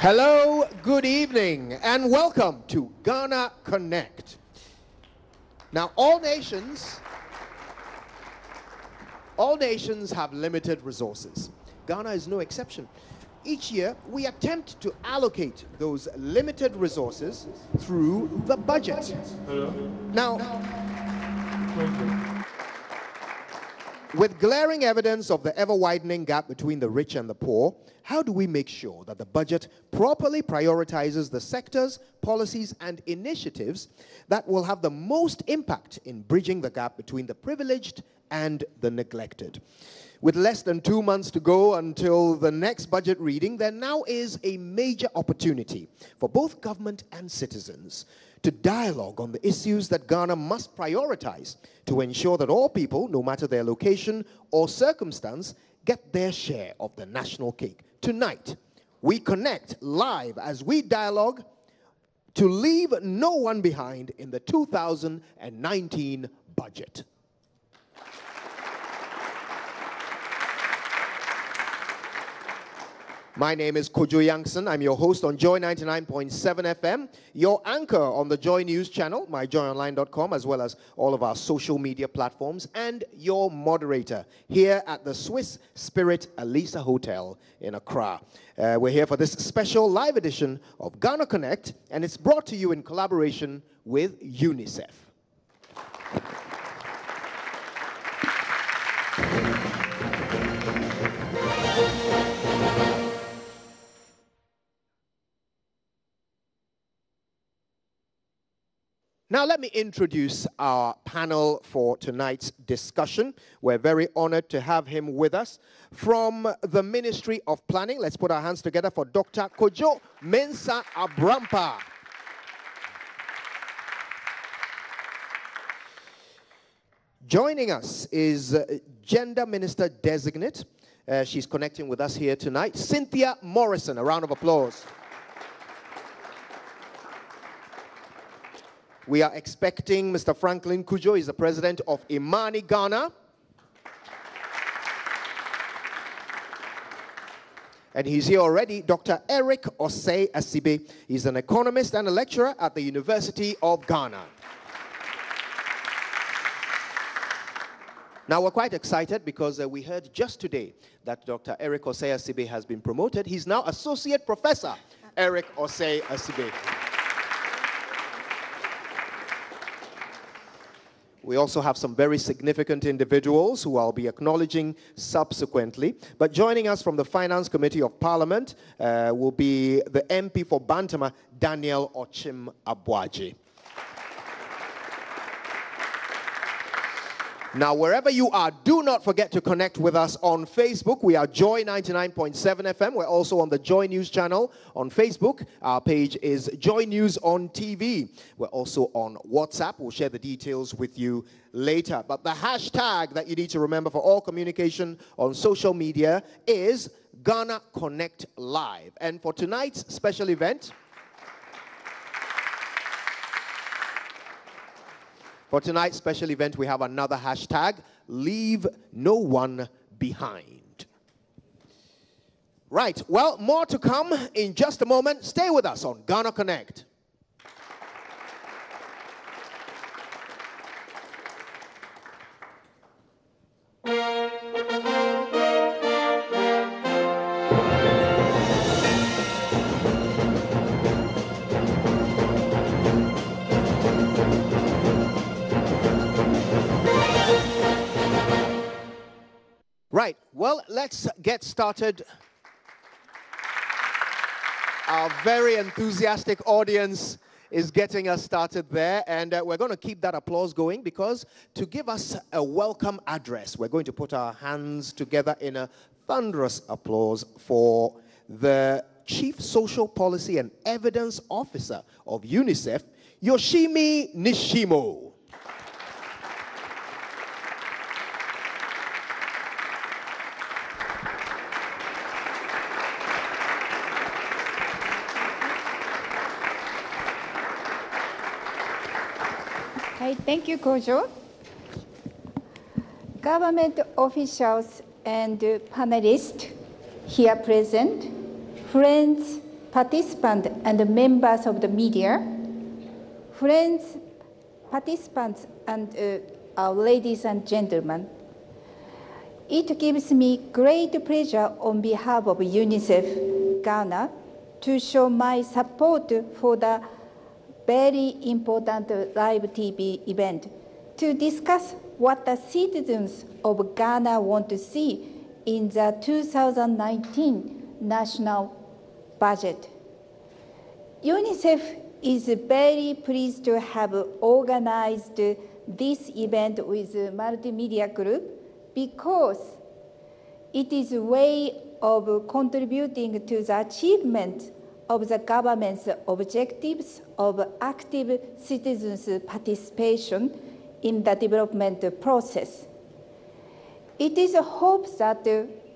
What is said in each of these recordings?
Hello, good evening, and welcome to Ghana Connect. Now, all nations have limited resources. Ghana is no exception. Each year, we attempt to allocate those limited resources through the budget. Now, with glaring evidence of the ever-widening gap between the rich and the poor, how do we make sure that the budget properly prioritizes the sectors, policies, and initiatives that will have the most impact in bridging the gap between the privileged and the neglected? With less than 2 months to go until the next budget reading, there now is a major opportunity for both government and citizens to dialogue on the issues that Ghana must prioritize to ensure that all people, no matter their location or circumstance, get their share of the national cake. Tonight, we connect live as we dialogue to leave no one behind in the 2019 budget. My name is Kojo Yankson. I'm your host on Joy 99.7 FM, your anchor on the Joy News channel, myjoyonline.com, as well as all of our social media platforms, and your moderator here at the Swiss Spirit Alisa Hotel in Accra. We're here for this special live edition of Ghana Connect, and it's brought to you in collaboration with UNICEF. Now, let me introduce our panel for tonight's discussion. We're very honored to have him with us. From the Ministry of Planning, let's put our hands together for Dr. Kojo Mensah Abrampa. Joining us is Gender Minister Designate. She's connecting with us here tonight, Cynthia Morrison. A round of applause. We are expecting Mr. Franklin Kujo. He's the president of Imani Ghana. And he's here already, Dr. Eric Osei Asibe. He's an economist and a lecturer at the University of Ghana. Now, we're quite excited because we heard just today that Dr. Eric Osei Asibe has been promoted. He's now Associate Professor Eric Osei Asibe. We also have some very significant individuals who I'll be acknowledging subsequently. But joining us from the Finance Committee of Parliament will be the MP for Bantama, Daniel Ochim Abuaji. Now, wherever you are, do not forget to connect with us on Facebook. We are Joy 99.7 FM. We're also on the Joy News channel on Facebook. Our page is Joy News on TV. We're also on WhatsApp. We'll share the details with you later. But the hashtag that you need to remember for all communication on social media is Ghana Connect Live. And for tonight's special event, we have another hashtag, Leave No One Behind. Right, well, more to come in just a moment. Stay with us on Ghana Connect. Right, well, let's get started. Our very enthusiastic audience is getting us started there, and we're going to keep that applause going because to give us a welcome address, we're going to put our hands together in a thunderous applause for the Chief Social Policy and Evidence Officer of UNICEF, Yoshimi Nishimo. Thank you, Kojo. Government officials and panelists here present, friends, participants and members of the media, friends, participants, and ladies and gentlemen. It gives me great pleasure on behalf of UNICEF Ghana to show my support for the very important live TV event to discuss what the citizens of Ghana want to see in the 2019 national budget. UNICEF is very pleased to have organized this event with Multimedia Group because it is a way of contributing to the achievement of the government's objectives of active citizens' participation in the development process. It is a hope that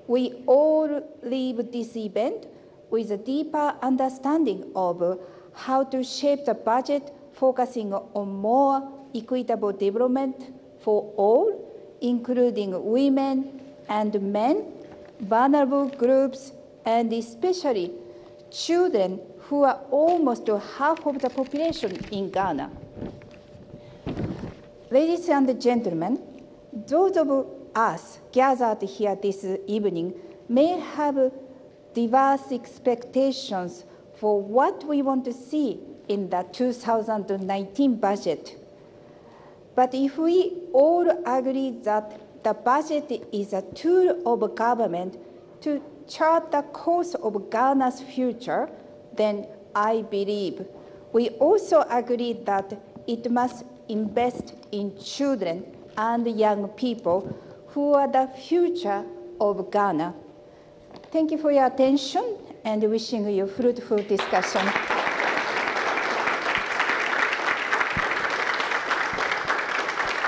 we all leave this event with a deeper understanding of how to shape the budget, focusing on more equitable development for all, including women and men, vulnerable groups, and especially children who are almost half of the population in Ghana. Ladies and gentlemen, those of us gathered here this evening may have diverse expectations for what we want to see in the 2019 budget. But if we all agree that the budget is a tool of government to chart the course of Ghana's future, then I believe we also agree that it must invest in children and young people who are the future of Ghana. Thank you for your attention and wishing you fruitful discussion.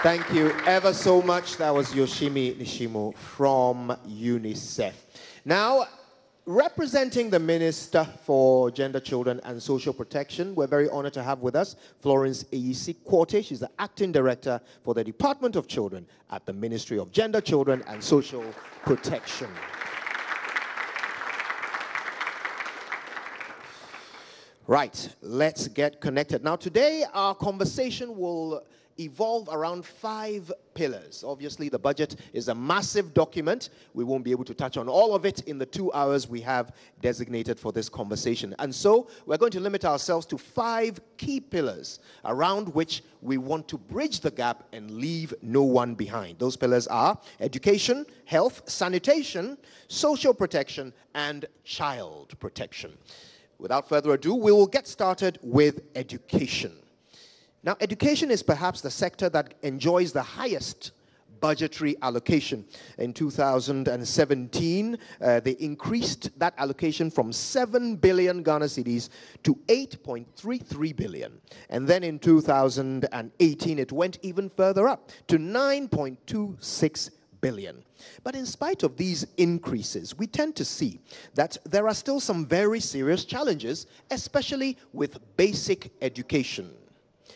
Thank you ever so much. That was Yoshimi Nishimo from UNICEF. Now, representing the Minister for Gender, Children and Social Protection, we're very honored to have with us Florence Eyisi-Quartey. She's the Acting Director for the Department of Children at the Ministry of Gender, Children and Social Protection. Right, let's get connected. Now, today our conversation will evolve around 5 pillars. Obviously, the budget is a massive document. We won't be able to touch on all of it in the 2 hours we have designated for this conversation. And so, we're going to limit ourselves to 5 key pillars around which we want to bridge the gap and leave no one behind. Those pillars are education, health, sanitation, social protection, and child protection. Without further ado, we will get started with education. Now, education is perhaps the sector that enjoys the highest budgetary allocation. In 2017, they increased that allocation from 7 billion Ghana cedis to 8.33 billion. And then in 2018, it went even further up to 9.26 billion. But in spite of these increases, we tend to see that there are still some very serious challenges, especially with basic education.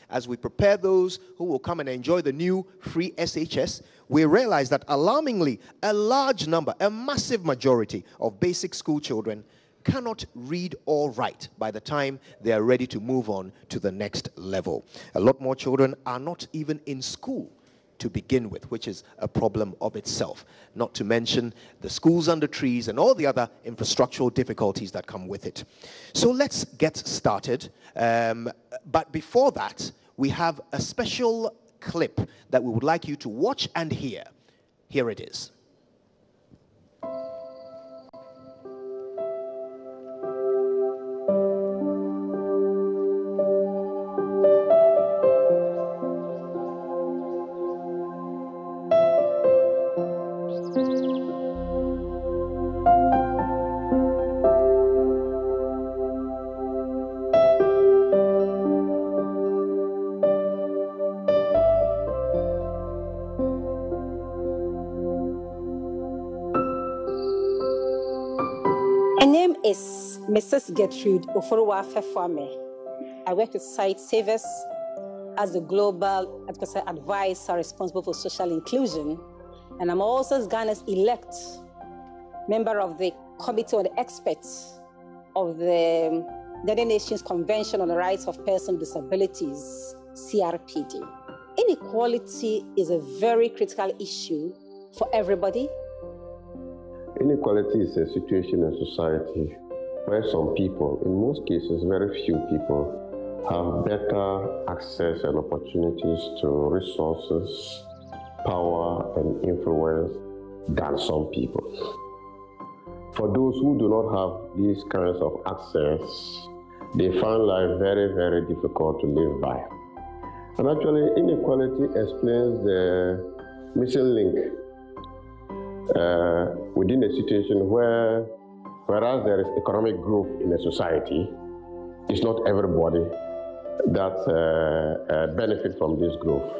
As we prepare those who will come and enjoy the new free SHS, we realize that alarmingly, a large number, a massive majority of basic school children cannot read or write by the time they are ready to move on to the next level. A lot more children are not even in school to begin with, which is a problem of itself, not to mention the schools under trees and all the other infrastructural difficulties that come with it. So let's get started. But before that, we have a special clip that we would like you to watch and hear. Here it is. Is Mrs. Gertrude Oforowa Fefwame. I work with Site Savers as the Global Advisor responsible for social inclusion, and I'm also Ghana's elect member of the Committee on the Experts of the United Nations Convention on the Rights of Persons with Disabilities, CRPD. Inequality is a very critical issue for everybody. Inequality is a situation in society where some people, in most cases very few people, have better access and opportunities to resources, power, and influence than some people. For those who do not have these kinds of access, they find life very, very difficult to live by. And actually, inequality explains the missing link within a situation where, whereas there is economic growth in a society, it's not everybody that benefit from this growth.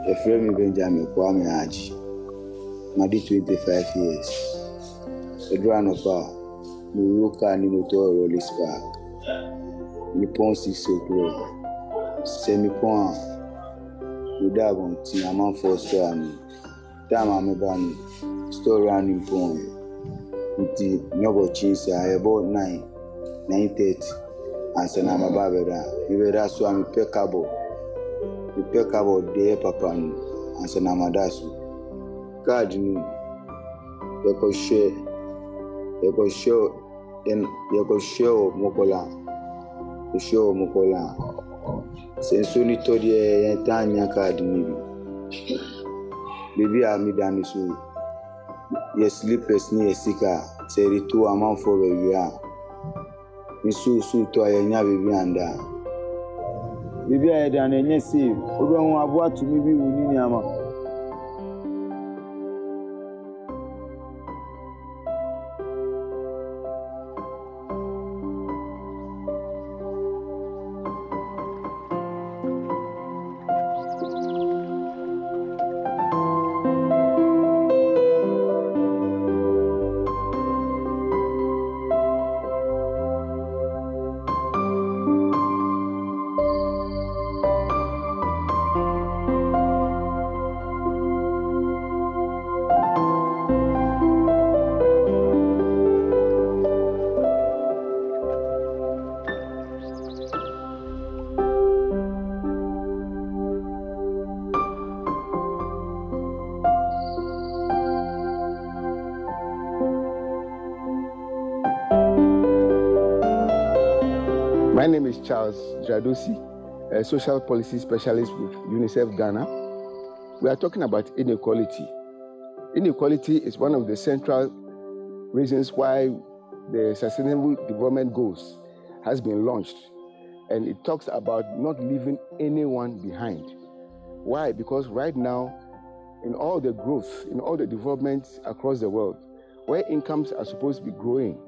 Efremi Benjamin Kwame Aji, Madi 25 years. Edranova, Muruka Nimoto Rollis Park, Nippon 6 o'clock, Semipon, Udabon, Tinaman 4 store, Tama Mebani, store running point, Uti Nobo Chins, about 9:30, and Sanama Babera, Ivera Swami Pekabo. The Pekabo de Papan and Sanamadasu. Gardening, Yoko show Mokola, the show Mokola. Sensuni Todie and Tanya Cardini. Baby Amidanisu. Yes, sleepers near Sika, say 2 amount for a year. Misu to a Yavi Anda. Bibi a yɛde ananya save obi ho aboa to me bi wuni niama My name is Charles Dradosi, a social policy specialist with UNICEF Ghana. We are talking about inequality. Inequality is one of the central reasons why the Sustainable Development Goals has been launched. And it talks about not leaving anyone behind. Why? Because right now, in all the growth, in all the developments across the world, where incomes are supposed to be growing,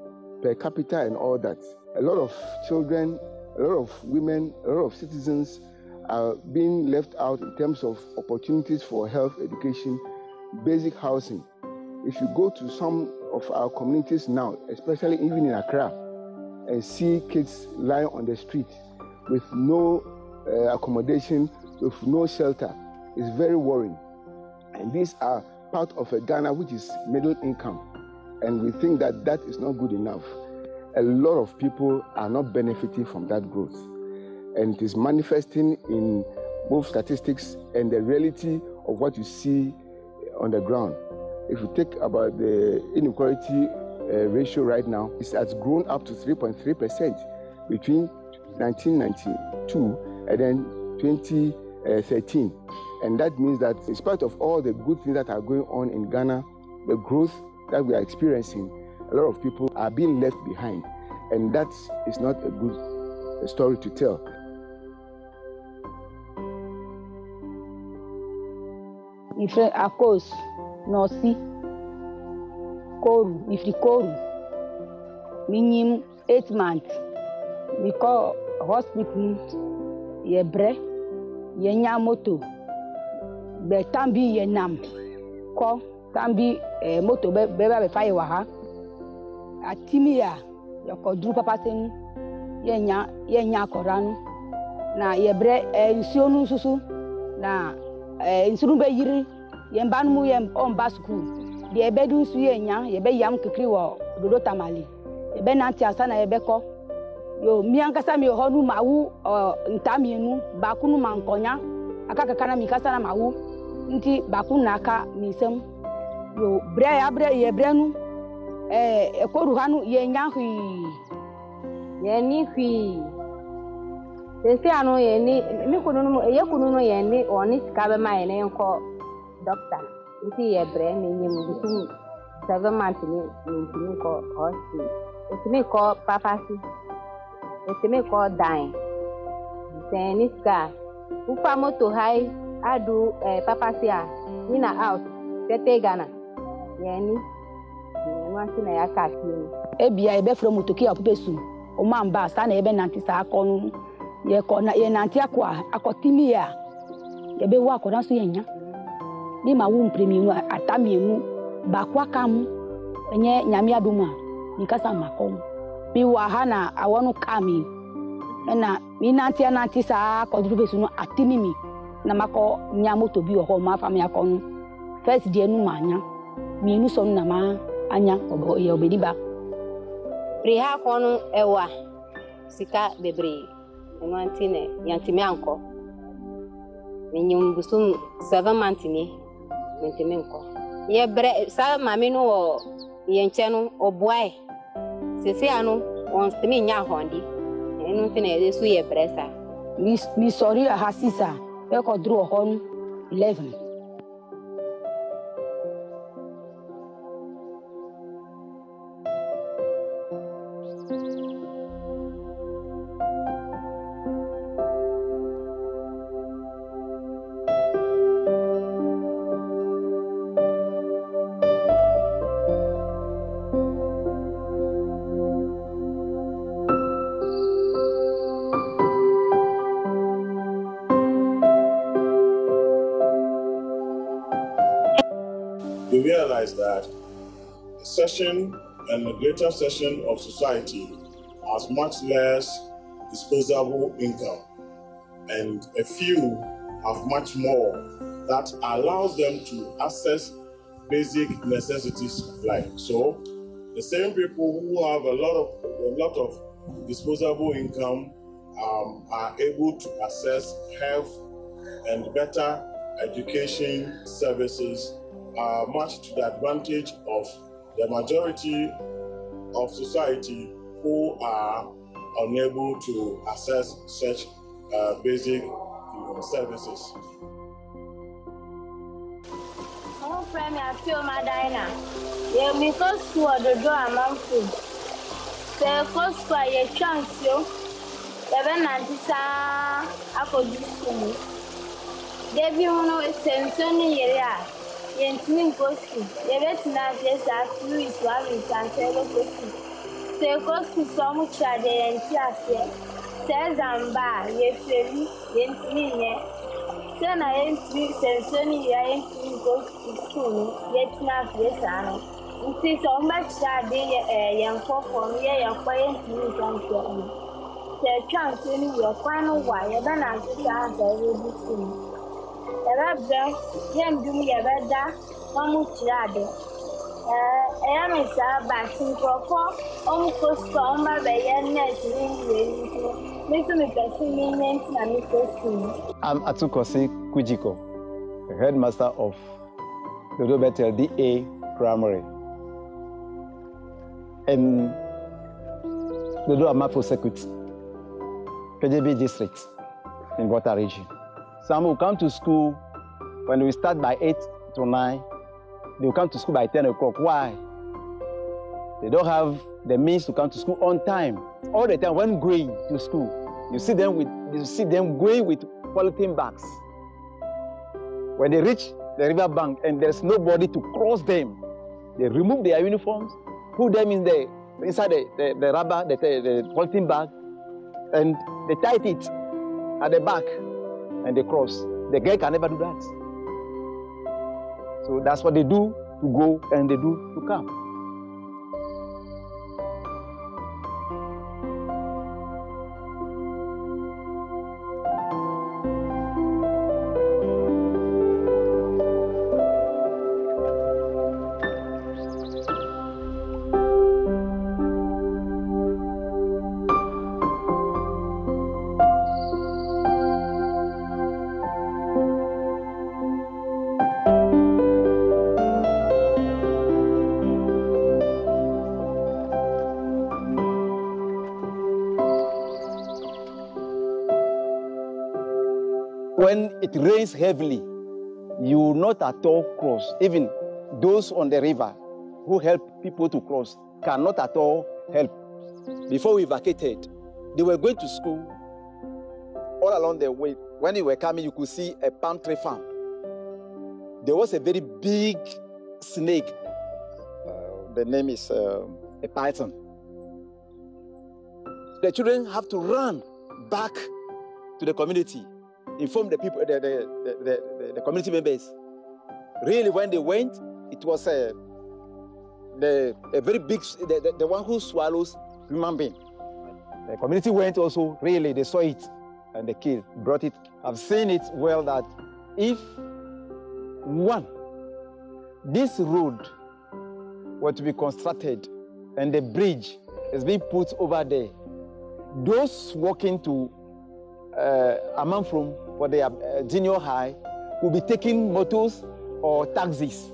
per capita and all that, a lot of children, a lot of women, a lot of citizens are being left out in terms of opportunities for health, education, basic housing. If you go to some of our communities now, especially even in Accra, and see kids lying on the street with no accommodation, with no shelter, it's very worrying. And these are part of a Ghana which is middle income. And we think that that is not good enough. A lot of people are not benefiting from that growth. And it is manifesting in both statistics and the reality of what you see on the ground. If you think about the inequality ratio right now, it has grown up to 3.3% between 1992 and then 2013. And that means that in spite of all the good things that are going on in Ghana, the growth that we are experiencing, a lot of people are being left behind. And that is not a good story to tell. If of course, no see, Koru, if the Koru, minimum 8 months, we call hospital, ye bre, ye nyamoto, be tambi ye nam, ko tambi moto beba be fire waha, atimia, yoko dru papa sen, ye nya koranu, na ye bre insionu susu, na insuru be yiri, ye banmu ye on basku, de be du su ye nya ye be yam kikri wo dodo tamale ye be nanti asa na ye be ko yo mi ankasa mi ho nu mawu ntamienu ba kunu mankonya aka kakana mi kasa na mawu nti ba kunu aka mi sem yo bre ye bre nu ekoru hanu ye nya hui ye ni hui sese anu ye ni mi kunu no ye ni oni sika be ma ye ne nko doctor nti ye bre ni nyim bisu 7 months ni ko hospital etimi ko papasi etimi ko dan sen sika ufa moto hai adu papasi a ina out tete Ghana ye ni nwanti na ya ka ki ebia ebe from moto ki apupesu o man ba sta na ebe nanti sa akonu ye ko na ye nanti akotimi ya ye be wa akona so yenya ni ma wu mpremienu atamienu ba kwa kam enye nyame aduma ni kasa makom bi wa ha na awonu kami na mi nanti sa akodupesu no atimimi na mako nya moto bi ho ma fam ya konu first day nu manya mienu so na ma anya ye obediba reha konu ewa sika bebre nwanti ne yantimi anko menyum busum 7 months ni mentimi anko ye bre sa mami no wo ye nche no oboae sese anu on stimi nya hondi enu ti na ye su ye bre sa mi sorry hasisa e ko dro hon 11. We realize that a section and a greater section of society has much less disposable income, and a few have much more that allows them to access basic necessities of life. So the same people who have a lot of disposable income are able to access health and better education services, much to the advantage of the majority of society who are unable to access such basic services. My friend, I feel my diner. Yeah, because to the door I'm food. The cost by a chance, you. Even Antisa, I could do school. Debbie, you know, it's a sunny area. Yentini koski, yebetina jesa through is one in Cancelo koski. Se koski so much a day and tiasia. Says I'm bad, ye feli, yentini ye. Then I entry sensoni yentini koski school, yet not yesano. It is so much that day young for me, young quiet to come. The chance in your final wire than I just answer will be soon. Ebe yem dum ye beda mamu tirade me sa ba tin krofo kosto omba be ye net ni me so me person ni net na me kosto. I'm Atukosi Kujiko, the headmaster of Dodo Bethel DA Primary in Dodo Amafo Circuit, KJB district in Water region. Some will come to school when we start by 8 to 9. They will come to school by 10 o'clock. Why? They don't have the means to come to school on time. All the time when going to school, you see them going with polythene bags. When they reach the river bank and there's nobody to cross them, they remove their uniforms, put them inside the rubber, the polythene bag, and they tie it at the back. And they cross. The girl can never do that. So that's what they do to go and they do to come. when it rains heavily, you will not at all cross. Even those on the river who help people to cross cannot at all help. Before we vacated, they were going to school. All along the way, when you were coming, you could see a palm tree farm. There was a very big snake. The name is a python. The children have to run back to the community, inform the people, the community members. Really, when they went, it was a very big, the one who swallows human being. The community went also, really, they saw it, and the kid brought it. I've seen it well that if this road were to be constructed and the bridge is being put over there, those walking to Amanfrom for their junior high will be taking motors or taxis.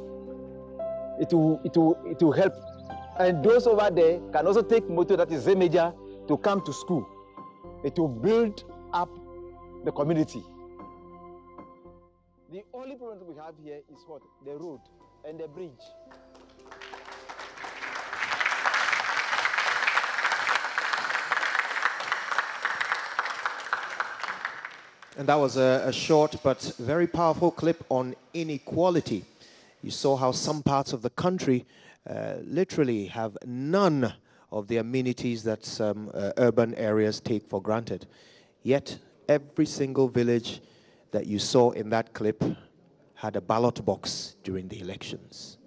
It will help. And those over there can also take motor, that is Zemeja, to come to school. It will build up the community. The only problem we have here is what? The road and the bridge. And that was a short but very powerful clip on inequality. You saw how some parts of the country literally have none of the amenities that some urban areas take for granted. Yet, every single village that you saw in that clip had a ballot box during the elections.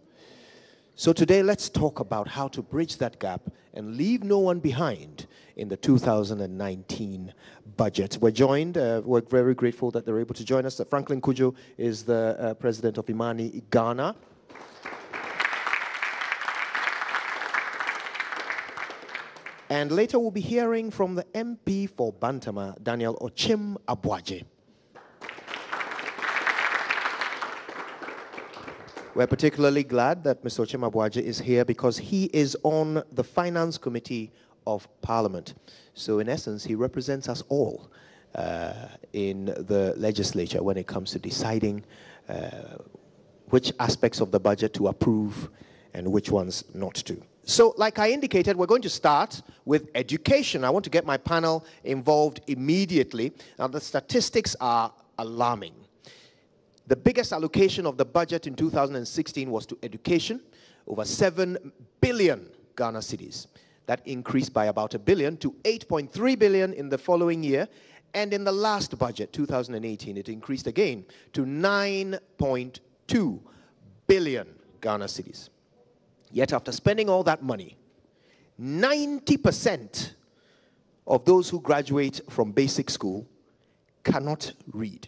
So today, let's talk about how to bridge that gap and leave no one behind in the 2019 budget. We're very grateful that they're able to join us. Franklin Kujo is the president of Imani, Ghana. And later we'll be hearing from the MP for Bantama, Daniel Ochim Abuaje. We're particularly glad that Mr. Ochim Abuaje is here because he is on the Finance Committee of Parliament. So in essence, he represents us all in the legislature when it comes to deciding which aspects of the budget to approve and which ones not to. So like I indicated, we're going to start with education. I want to get my panel involved immediately. Now the statistics are alarming. The biggest allocation of the budget in 2016 was to education, over 7 billion Ghana cedis. That increased by about $1 billion to 8.3 billion in the following year. And in the last budget, 2018, it increased again to 9.2 billion Ghana cedis. Yet after spending all that money, 90% of those who graduate from basic school cannot read.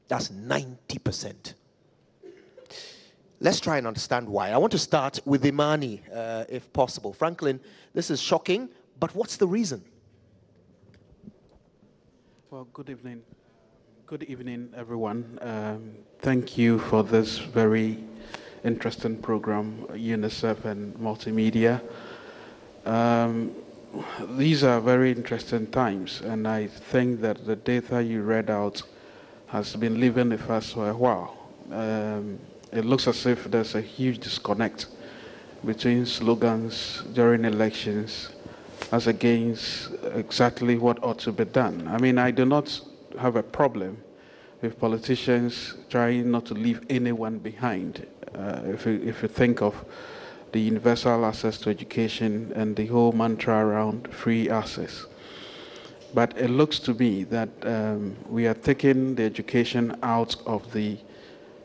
That's 90%. Let's try and understand why. I want to start with Imani, if possible. Franklin, this is shocking, but what's the reason? Well, good evening. Good evening, everyone. Thank you for this very interesting program, UNICEF and multimedia. These are very interesting times, and I think that the data you read out has been living with us for a while. It looks as if there's a huge disconnect between slogans during elections as against exactly what ought to be done. I mean, I do not have a problem with politicians trying not to leave anyone behind. If you think of the universal access to education and the whole mantra around free access. But it looks to me that we are taking the education out of the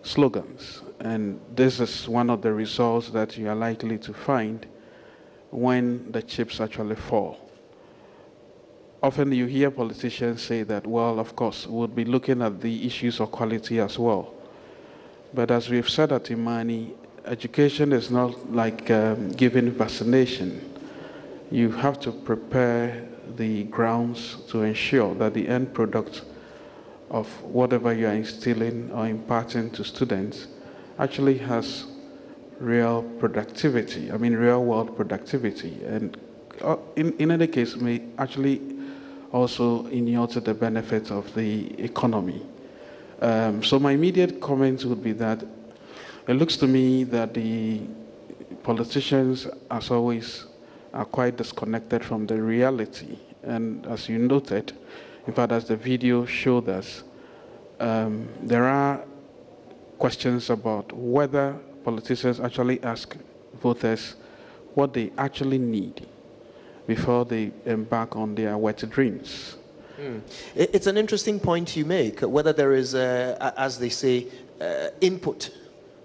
slogans. And this is one of the results that you are likely to find when the chips actually fall. Often you hear politicians say that, well, of course, we'll be looking at the issues of quality as well. But as we've said at Imani, education is not like giving vaccination. You have to prepare the grounds to ensure that the end product of whatever you are instilling or imparting to students actually has real productivity, real world productivity. And in any case, may actually also inure to the benefit of the economy. So my immediate comment would be that it looks to me that the politicians, as always, are quite disconnected from the reality. And as you noted, in fact, as the video showed us, there are questions about whether politicians actually ask voters what they actually need before they embark on their wet dreams. It's an interesting point you make, whether there is, as they say, input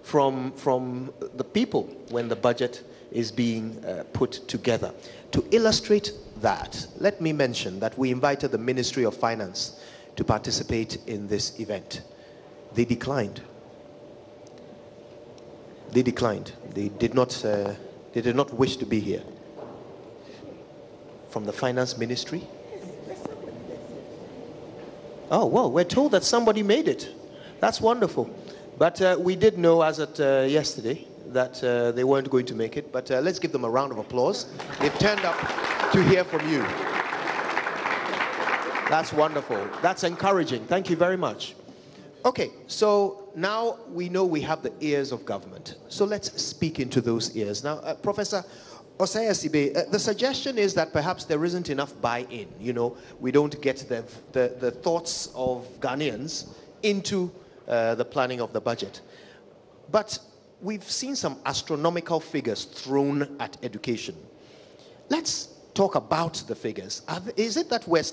from the people when the budget is being put together. To illustrate that, let me mention that we invited the Ministry of Finance to participate in this event. They declined. They declined. They did not wish to be here. From the Finance Ministry? Oh, well, we're told that somebody made it. That's wonderful. But we did know as at yesterday that they weren't going to make it. But let's give them a round of applause. They've turned up to hear from you. That's wonderful. That's encouraging. Thank you very much. Okay, so now we know we have the ears of government. So let's speak into those ears. Now, Professor Osei Sibe, the suggestion is that perhaps there isn't enough buy-in. You know, we don't get the thoughts of Ghanaians into the planning of the budget. But we've seen some astronomical figures thrown at education. Let's talk about the figures. Is it that we're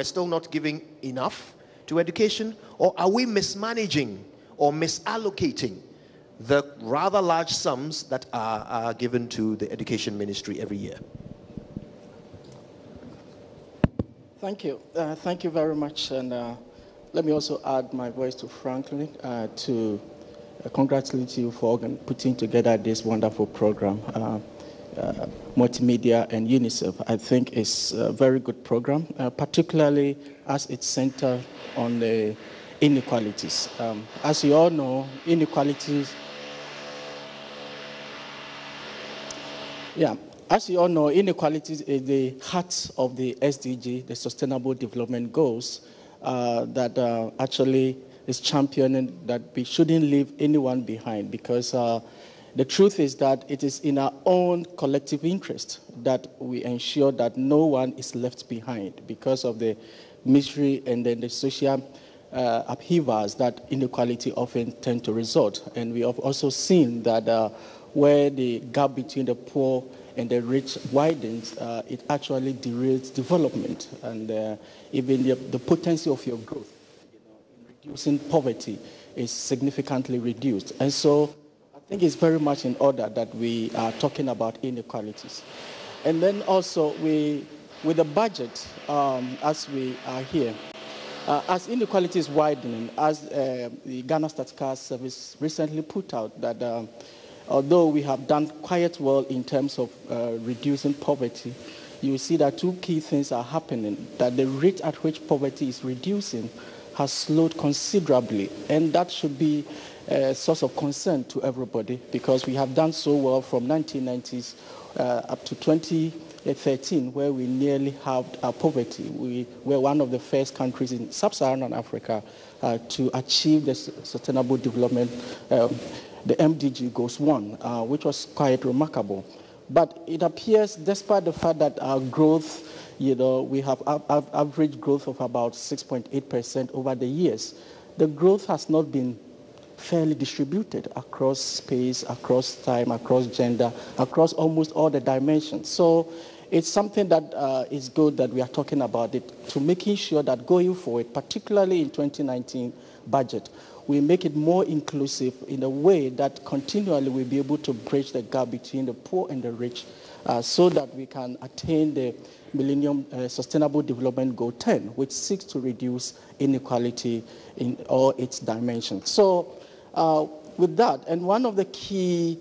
still not giving enough to education, or are we mismanaging or misallocating the rather large sums that are given to the Education Ministry every year? Thank you. Thank you very much. And let me also add my voice to Franklin to congratulate you for putting together this wonderful program, Multimedia and UNICEF. I think it's a very good program, particularly as it's centered on the inequalities. As you all know, inequalities. As you all know, inequalities is the heart of the SDG, the Sustainable Development Goals, that actually is championing that we shouldn't leave anyone behind, because the truth is that it is in our own collective interest that we ensure that no one is left behind because of the misery and then the social upheavals that inequality often tend to result. And we have also seen that where the gap between the poor and the rich widens, it actually derails development, and even the potency of your growth, in reducing poverty, is significantly reduced. And so I think it's very much in order that we are talking about inequalities. And then also with the budget, as we are here, as inequalities widening, as the Ghana Statistical Service recently put out that although we have done quite well in terms of reducing poverty, you see that two key things are happening, that the rate at which poverty is reducing has slowed considerably, and that should be a source of concern to everybody, because we have done so well from 1990s up to 2013, where we nearly halved our poverty. We were one of the first countries in sub-Saharan Africa to achieve the Sustainable Development, the MDG Goals 1, which was quite remarkable. But it appears, despite the fact that our growth, we have average growth of about 6.8% over the years, the growth has not been fairly distributed across space, across time, across gender, across almost all the dimensions. So it's something that is good that we are talking about it, to making sure that going forward, particularly in 2019 budget, we make it more inclusive in a way that continually we'll be able to bridge the gap between the poor and the rich, so that we can attain the Millennium Sustainable Development Goal 10, which seeks to reduce inequality in all its dimensions. So with that, and one of the key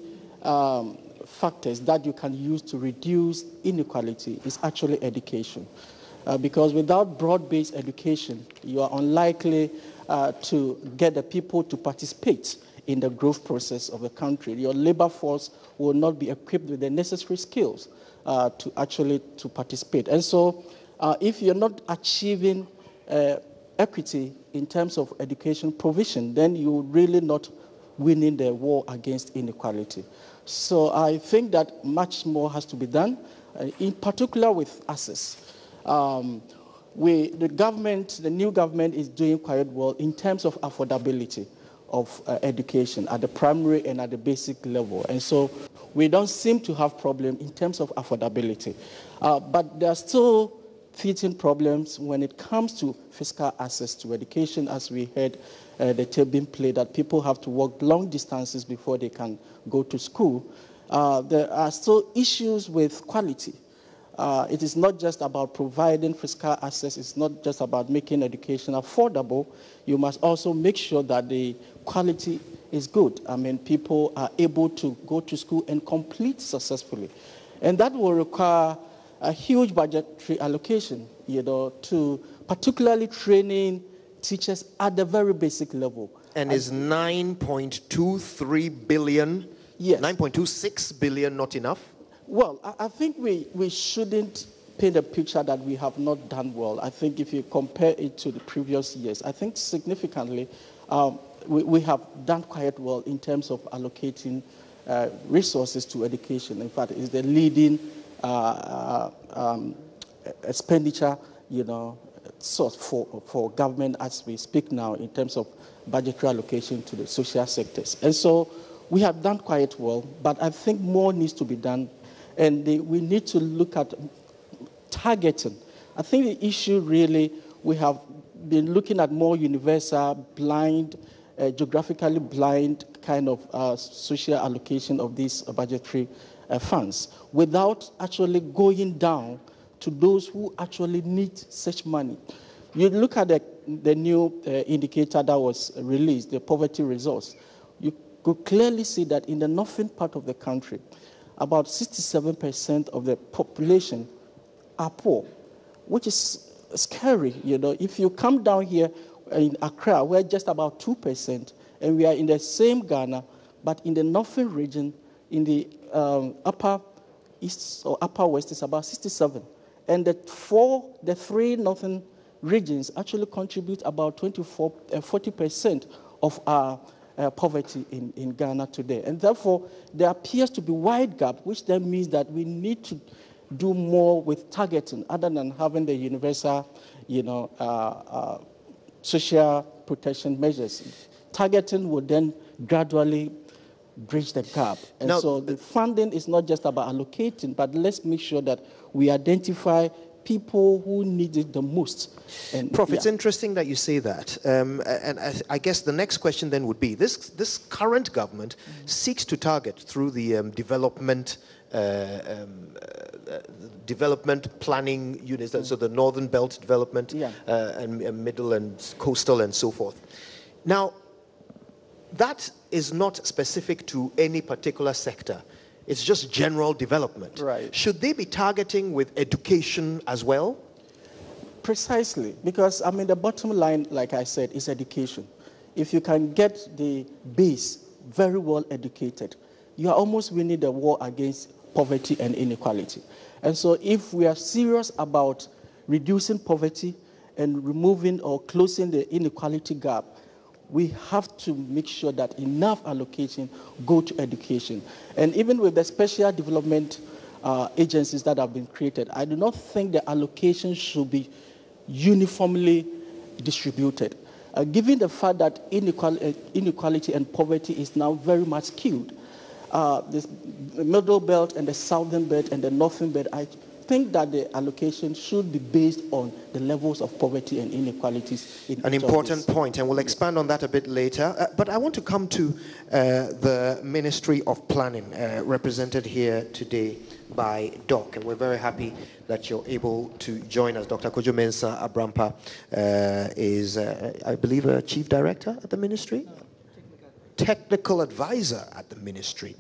factors that you can use to reduce inequality is actually education. Because without broad-based education, you are unlikely to get the people to participate in the growth process of the country. Your labor force will not be equipped with the necessary skills to participate. And so if you're not achieving equity in terms of education provision, then you're really not winning the war against inequality. So I think that much more has to be done, in particular with access. The new government is doing quite well in terms of affordability of education at the primary and at the basic level. And so we don't seem to have problem in terms of affordability. But there are still teething problems when it comes to fiscal access to education, as we heard the tape being played, that people have to walk long distances before they can go to school. There are still issues with quality. It is not just about providing fiscal access. It's not just about making education affordable. You must also make sure that the quality is good. I mean, people are able to go to school and complete successfully. And that will require a huge budgetary allocation, to particularly training teachers at the very basic level. And is 9.23 billion, yes, 9.26 billion not enough? Well, I think we shouldn't paint a picture that we have not done well. I think if you compare it to the previous years, I think significantly we have done quite well in terms of allocating resources to education. In fact, it's the leading expenditure, source for government as we speak now in terms of budgetary allocation to the social sectors. And so we have done quite well, but I think more needs to be done. And we need to look at targeting. I think the issue really, we have been looking at more universal, blind, geographically blind kind of social allocation of these budgetary funds without actually going down to those who actually need such money. You look at the new indicator that was released, the poverty resource. You could clearly see that in the northern part of the country, about 67% of the population are poor, which is scary. If you come down here in Accra, we're just about 2%, and we are in the same Ghana, but in the northern region, in the upper east or upper west, it's about 67. And the three northern regions actually contribute about 40% of our poverty in Ghana today. And therefore, there appears to be wide gap, which then means that we need to do more with targeting other than having the universal, social protection measures. Targeting will then gradually bridge the gap. And so the funding is not just about allocating, but let's make sure that we identify people who need it the most. And, Prof, it's interesting that you say that. And I guess the next question then would be, this current government seeks to target through the development planning units, so the Northern Belt Development, and Middle and Coastal and so forth. Now, that is not specific to any particular sector. It's just general development. Right. Should they be targeting with education as well? Precisely, because the bottom line, like I said, is education. If you can get the base very well educated, you are almost winning the war against poverty and inequality. And so if we are serious about reducing poverty and removing or closing the inequality gap, we have to make sure that enough allocation go to education. And even with the special development agencies that have been created, I do not think the allocation should be uniformly distributed. Given the fact that inequality and poverty is now very much skewed, the middle belt and the southern belt and the northern belt, I think that the allocation should be based on the levels of poverty and inequalities. An important point, and we'll expand on that a bit later. But I want to come to the Ministry of Planning, represented here today by Doc, and we're very happy that you're able to join us. Dr. Kojo Mensah Abrampa is, I believe, a Chief Director at the Ministry? Technical Advisor at the Ministry.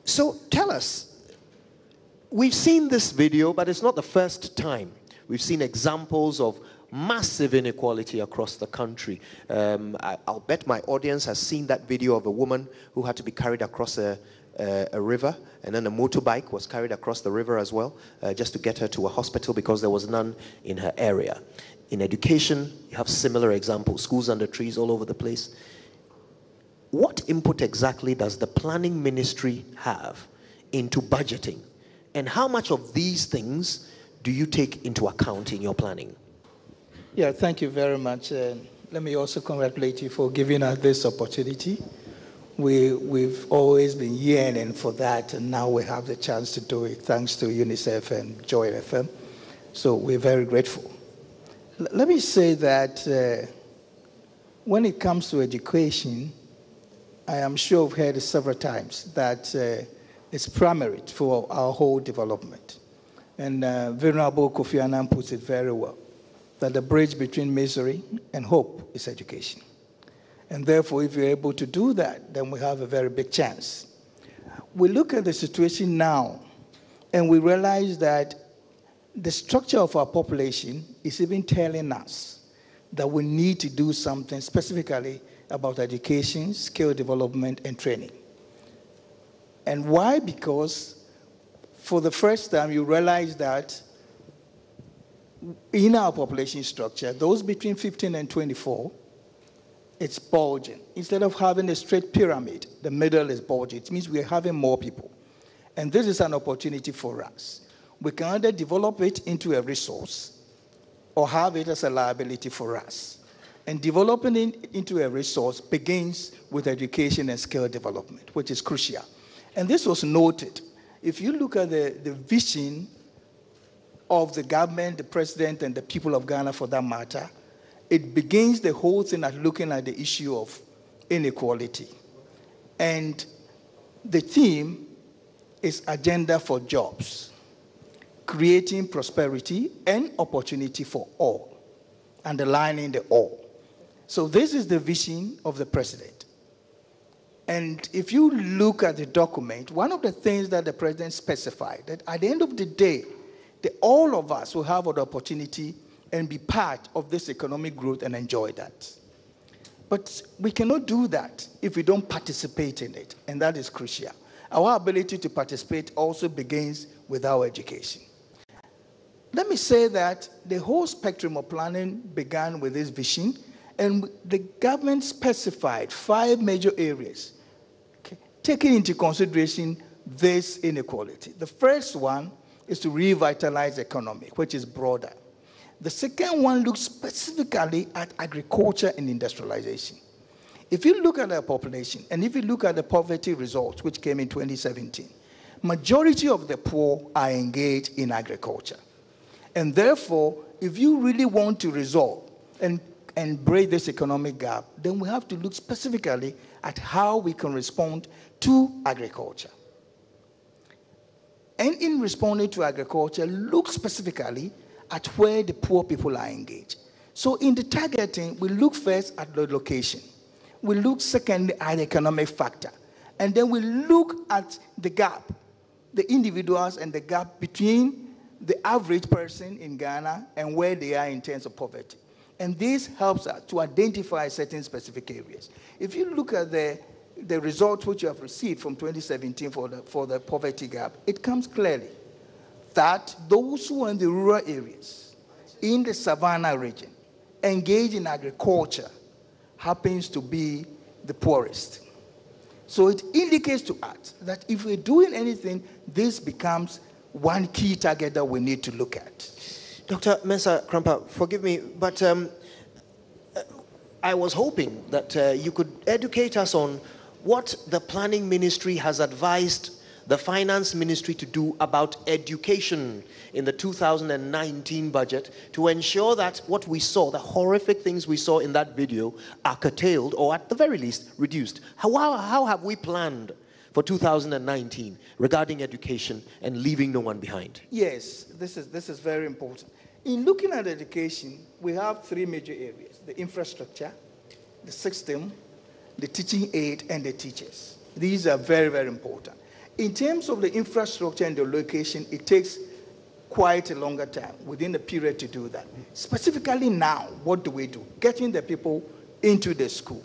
So tell us, we've seen this video, but it's not the first time. We've seen examples of massive inequality across the country. I'll bet my audience has seen that video of a woman who had to be carried across a a river, and then a motorbike was carried across the river as well, just to get her to a hospital because there was none in her area. In education, you have similar examples, schools under trees all over the place. What input exactly does the planning ministry have into budgeting? And how much of these things do you take into account in your planning? Yeah, thank you very much. Let me also congratulate you for giving us this opportunity. We've always been yearning for that, and now we have the chance to do it thanks to UNICEF and Joy FM. So we're very grateful. Let me say that when it comes to education, I am sure I've heard it several times that it's primary for our whole development. And Venerable Kofi Annan puts it very well, that the bridge between misery and hope is education. And therefore, if you're able to do that, then we have a very big chance. We look at the situation now, and we realize that the structure of our population is even telling us that we need to do something specifically about education, skill development, and training. And why? Because for the first time, you realize that in our population structure, those between 15 and 24, it's bulging. Instead of having a straight pyramid, the middle is bulging. It means we're having more people. And this is an opportunity for us. We can either develop it into a resource or have it as a liability for us. And developing it into a resource begins with education and skill development, which is crucial. And this was noted. If you look at the vision of the government, the president, and the people of Ghana for that matter, it begins the whole thing at looking at the issue of inequality. And the theme is agenda for jobs, creating prosperity and opportunity for all, underlining the all. So this is the vision of the president. And if you look at the document, one of the things that the president specified, that at the end of the day, all of us will have an opportunity and be part of this economic growth and enjoy that. But we cannot do that if we don't participate in it, and that is crucial. Our ability to participate also begins with our education. Let me say that the whole spectrum of planning began with this vision, and the government specified 5 major areas, taking into consideration this inequality. The first one is to revitalize the economy, which is broader. The second one looks specifically at agriculture and industrialization. If you look at our population, and if you look at the poverty results, which came in 2017, majority of the poor are engaged in agriculture. And therefore, if you really want to resolve and break this economic gap, then we have to look specifically at how we can respond to agriculture. And in responding to agriculture, look specifically at where the poor people are engaged. So in the targeting, we look first at the location. We look secondly at the economic factor. And then we look at the gap, the individuals and the gap between the average person in Ghana and where they are in terms of poverty. And this helps us to identify certain specific areas. If you look at the results which you have received from 2017 for the poverty gap, it comes clearly that those who are in the rural areas, in the savannah region, engage in agriculture, happens to be the poorest. So it indicates to us that if we're doing anything, this becomes one key target that we need to look at. Dr. Mensah Krampa, forgive me, but I was hoping that you could educate us on what the planning ministry has advised the finance ministry to do about education in the 2019 budget to ensure that what we saw, the horrific things we saw in that video, are curtailed or at the very least reduced. How have we planned for 2019 regarding education and leaving no one behind? Yes, this is very important. In looking at education, we have 3 major areas: the infrastructure, the system, the teaching aid, and the teachers. These are very, very important. In terms of the infrastructure and the location, it takes quite a longer time within the period to do that. Specifically now, what do? Getting the people into the school.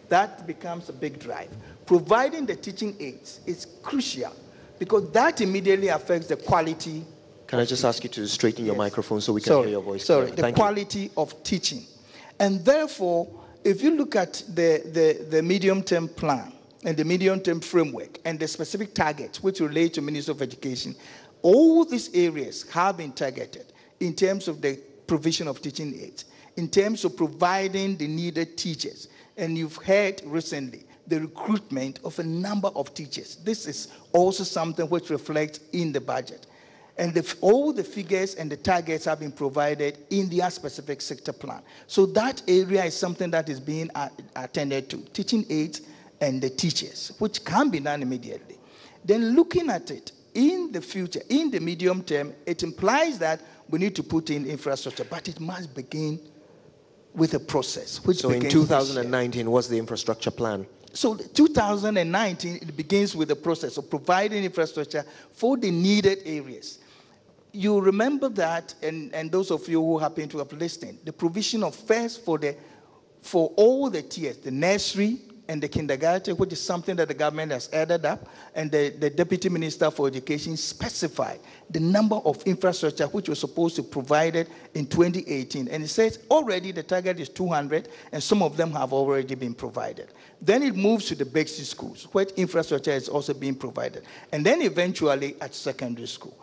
That becomes a big drive. providing the teaching aids is crucial because that immediately affects the quality. Can I just ask you to straighten your microphone so we can hear your voice? Sorry, the quality of teaching. And therefore, if you look at the medium-term plan and the medium-term framework and the specific targets which relate to Ministry of Education, all these areas have been targeted in terms of the provision of teaching aids, in terms of providing the needed teachers. And you've heard recently the recruitment of a number of teachers. This is also something which reflects in the budget. And all the figures and the targets have been provided in their specific sector plan. So that area is something that is being attended to, teaching aids and the teachers, which can be done immediately. Then looking at it in the future, in the medium term, it implies that we need to put in infrastructure, but it must begin with a process. So in 2019, what's the infrastructure plan? So 2019, it begins with the process of providing infrastructure for the needed areas. You remember that, and those of you who happen to have listened, the provision of first for all the tiers, the nursery and the kindergarten, which is something that the government has added up, and the Deputy Minister for Education specified the number of infrastructure which was supposed to be provided in 2018. And it says already the target is 200, and some of them have already been provided. Then it moves to the basic schools, where infrastructure is also being provided. And then eventually at secondary school.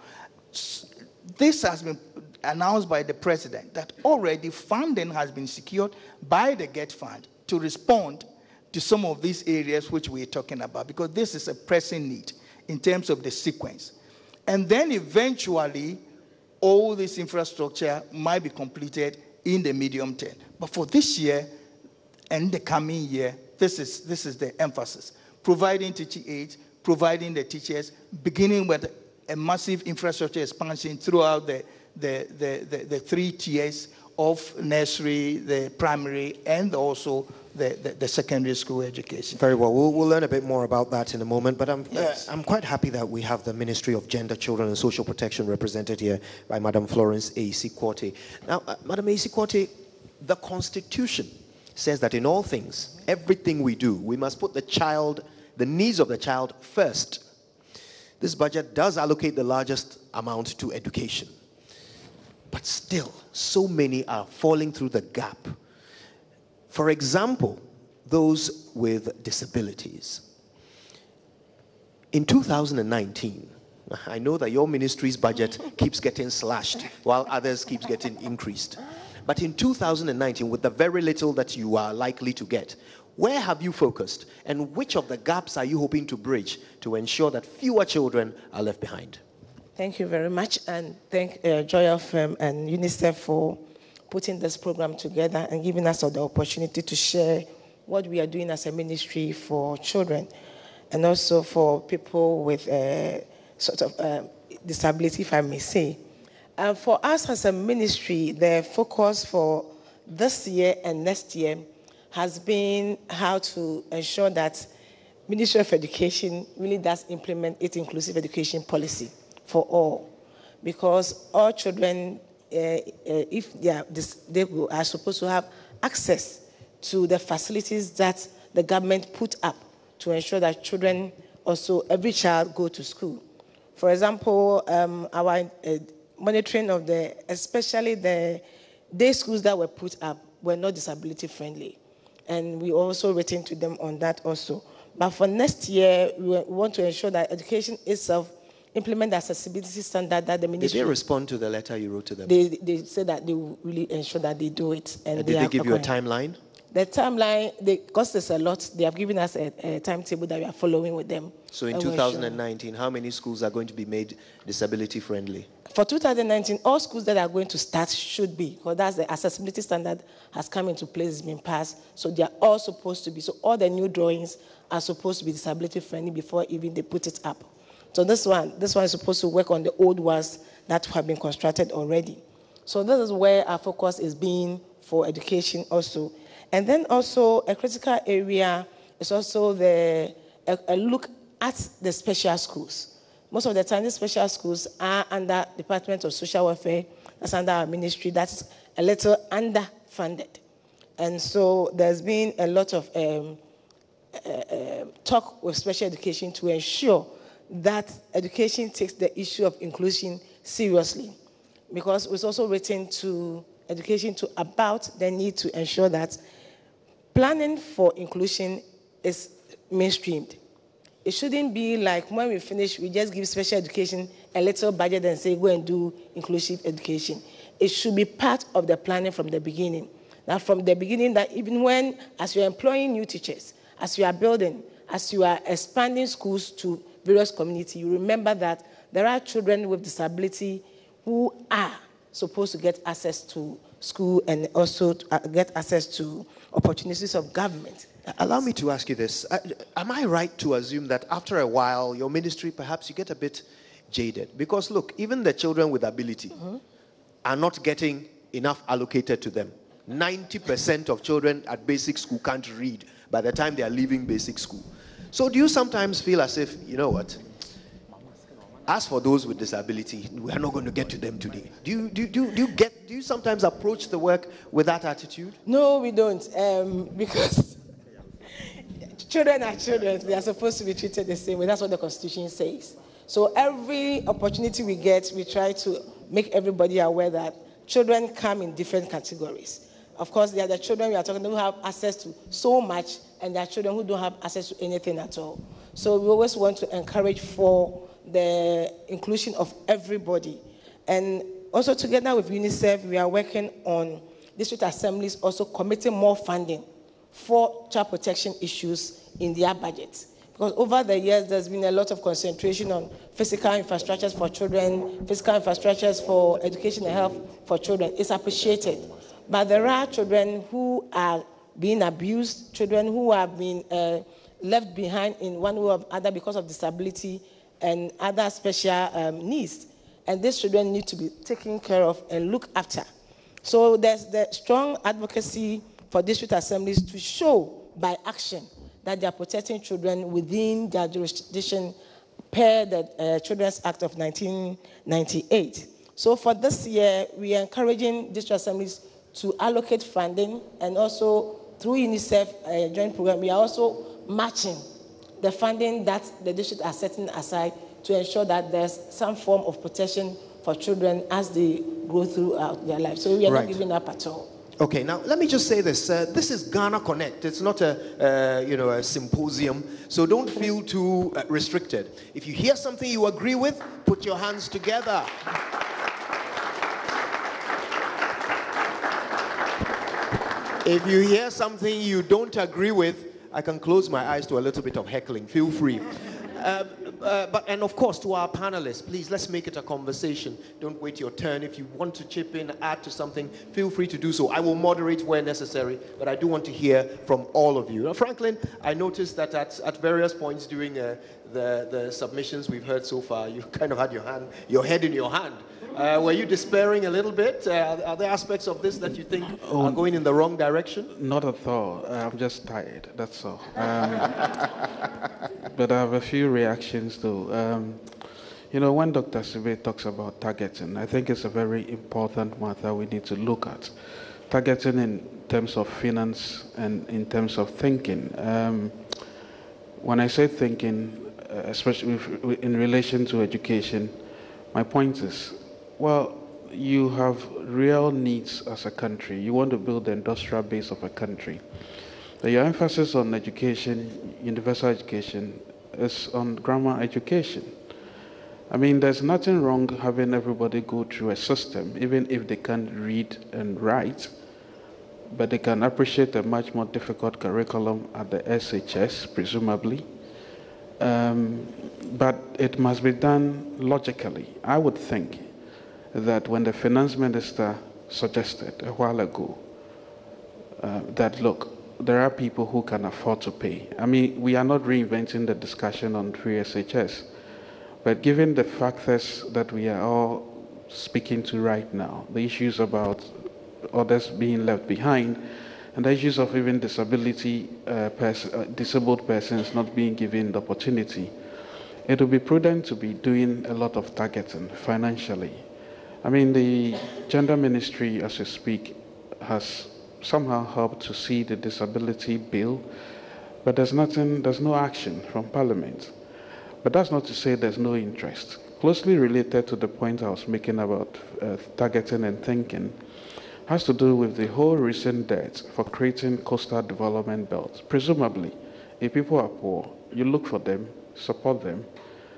This has been announced by the President that already funding has been secured by the GET Fund to respond to some of these areas which we're talking about, because this is a pressing need in terms of the sequence. And then eventually, all this infrastructure might be completed in the medium term. But for this year and the coming year, this is the emphasis. Providing teaching aids, providing the teachers, beginning with a massive infrastructure expansion throughout the three tiers of nursery, the primary, and also the secondary school education. Very well. We'll learn a bit more about that in a moment, but I'm quite happy that we have the Ministry of Gender, Children and Social Protection represented here by Madam Florence A.C.Quartey. Now, Madam A.C.Quartey, the Constitution says that in all things, everything we do, we must put the needs of the child first. This budget does allocate the largest amount to education. But still, so many are falling through the gap. For example, those with disabilities. In 2019, I know that your ministry's budget keeps getting slashed while others keeps getting increased. But in 2019, with the very little that you are likely to get, where have you focused, and which of the gaps are you hoping to bridge to ensure that fewer children are left behind? Thank you very much, and thank Joy FM and UNICEF for putting this program together and giving us the opportunity to share what we are doing as a ministry for children and also for people with disability, if I may say. For us as a ministry, the focus for this year and next year has been how to ensure that Ministry of Education really does implement its inclusive education policy for all, because all children, if they are supposed to have access to the facilities that the government put up to ensure that children, also every child, go to school. For example, our monitoring of especially the day schools that were put up were not disability friendly. And we also written to them on that also. But for next year, we want to ensure that education itself implement the accessibility standard that the ministry... Did they respond to the letter you wrote to them? They said that they will really ensure that they do it. And did they give you a timeline? The timeline, because there's a lot, they have given us a timetable that we are following with them. So in 2019, how many schools are going to be made disability friendly? For 2019, all schools that are going to start should be, because that's the accessibility standard has come into place, it's been passed, so they are all supposed to be. So all the new drawings are supposed to be disability friendly before even they put it up. So this one is supposed to work on the old ones that have been constructed already. So this is where our focus is being for education also. And then also a critical area is also a look at the special schools. Most of the time, these special schools are under Department of Social Welfare, that's under our ministry, that's a little underfunded. And so there's been a lot of talk with special education to ensure that education takes the issue of inclusion seriously. Because it's also written to education about the need to ensure that planning for inclusion is mainstreamed. It shouldn't be like when we finish, we just give special education a little budget and say, go and do inclusive education. It should be part of the planning from the beginning. Now, from the beginning, that even when, as you're employing new teachers, as you are building, as you are expanding schools to various communities, you remember that there are children with disability who are supposed to get access to school and also get access to opportunities of government. Allow me to ask you this. Am I right to assume that after a while, your ministry, perhaps you get a bit jaded? Because look, even the children with ability are not getting enough allocated to them. 90% of children at basic school can't read by the time they are leaving basic school. So do you sometimes feel as if, you know what, as for those with disability, we are not going to get to them today? Do you sometimes approach the work with that attitude? No, we don't, because children are children. They are supposed to be treated the same way. That's what the Constitution says. So every opportunity we get, we try to make everybody aware that children come in different categories. Of course, there are the children we are talking about who have access to so much, and there are children who don't have access to anything at all. So we always want to encourage for the inclusion of everybody. And also together with UNICEF, we are working on district assemblies also committing more funding for child protection issues in their budgets. Because over the years, there's been a lot of concentration on physical infrastructures for children, physical infrastructures for education and health for children. It's appreciated. But there are children who are being abused, children who have been left behind in one way or other because of disability and other special needs. And these children need to be taken care of and looked after. So there's the strong advocacy for district assemblies to show by action that they are protecting children within their jurisdiction per the Children's Act of 1998. So for this year, we are encouraging district assemblies to allocate funding, and also through UNICEF joint program, we are also matching the funding that the district are setting aside to ensure that there's some form of protection for children as they go throughout their life. So we are not giving up at all. Okay, now let me just say this. This is Ghana Connect. It's not a symposium, so don't feel too restricted. If you hear something you agree with, put your hands together. If you hear something you don't agree with, I can close my eyes to a little bit of heckling. Feel free. And of course, to our panelists, please, let's make it a conversation. Don't wait your turn. If you want to chip in, add to something, feel free to do so. I will moderate where necessary, but I do want to hear from all of you. Now, Franklin, I noticed that at various points during the submissions we've heard so far, you kind of had your head in your hand. Were you despairing a little bit? Are there aspects of this that you think are going in the wrong direction? Not at all. I'm just tired, that's all. But I have a few reactions though. When Dr. Sibe talks about targeting, I think it's a very important matter we need to look at. Targeting in terms of finance and in terms of thinking. When I say thinking, especially in relation to education, my point is, well, you have real needs as a country. You want to build the industrial base of a country. But your emphasis on education, universal education, is on grammar education. I mean, there's nothing wrong having everybody go through a system, even if they can't read and write, but they can appreciate a much more difficult curriculum at the SHS, presumably. But it must be done logically. I would think that when the finance minister suggested a while ago that, look, there are people who can afford to pay. I mean, we are not reinventing the discussion on free SHS, but given the factors that we are all speaking to right now, the issues about others being left behind, and the issues of even disabled persons not being given the opportunity, it would be prudent to be doing a lot of targeting financially. I mean, the gender ministry, as we speak, has somehow helped to see the disability bill but there's no action from Parliament. But that's not to say there's no interest. Closely related to the point I was making about targeting and thinking has to do with the whole recent debt for creating coastal development belts. Presumably, if people are poor, you look for them, support them,